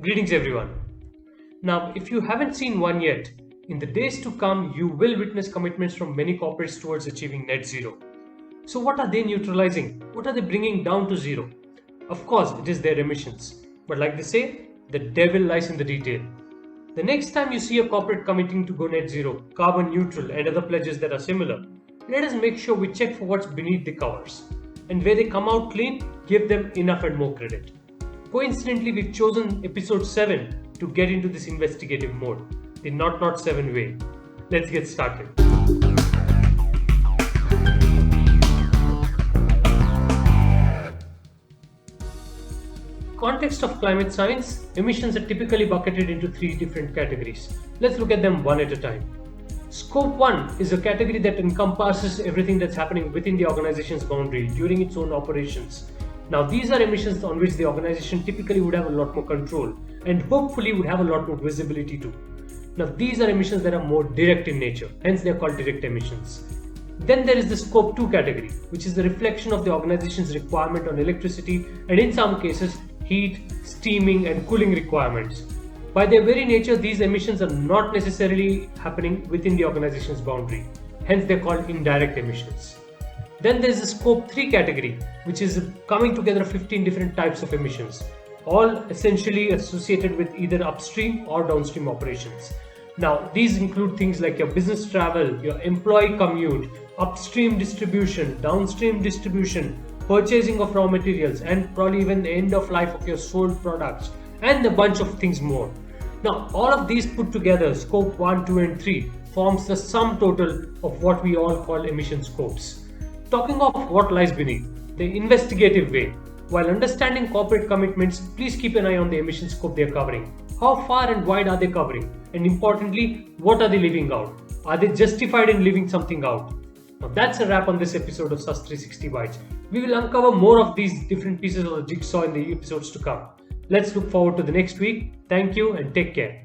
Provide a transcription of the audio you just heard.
Greetings everyone. Now, if you haven't seen one yet, in the days to come, you will witness commitments from many corporates towards achieving net zero. So what are they neutralizing? What are they bringing down to zero? Of course, it is their emissions. But like they say, the devil lies in the detail. The next time you see a corporate committing to go net zero, carbon neutral and other pledges that are similar, let us make sure we check for what's beneath the covers. And where they come out clean, give them enough and more credit. Coincidentally, we've chosen episode 7 to get into this investigative mode, the not 7 way. Let's get started. Context of climate science, emissions are typically bucketed into 3 different categories. Let's look at them one at a time. Scope 1 is a category that encompasses everything that's happening within the organization's boundary during its own operations. Now, these are emissions on which the organization typically would have a lot more control and hopefully would have a lot more visibility to. Now, these are emissions that are more direct in nature, hence they are called direct emissions. Then there is the Scope 2 category, which is the reflection of the organization's requirement on electricity and in some cases, heat, steaming and cooling requirements. By their very nature, these emissions are not necessarily happening within the organization's boundary. Hence, they're called indirect emissions. Then there is the Scope 3 category, which is coming together of 15 different types of emissions, all essentially associated with either upstream or downstream operations. Now, these include things like your business travel, your employee commute, upstream distribution, downstream distribution, purchasing of raw materials, and probably even the end of life of your sold products, and a bunch of things more. Now, all of these put together, Scope 1, 2 and 3, forms the sum total of what we all call emission scopes. Talking of what lies beneath, the investigative way. While understanding corporate commitments, please keep an eye on the emission scope they are covering. How far and wide are they covering? And importantly, what are they leaving out? Are they justified in leaving something out? Now that's a wrap on this episode of SUS 360 Bytes. We will uncover more of these different pieces of the jigsaw in the episodes to come. Let's look forward to the next week. Thank you and take care.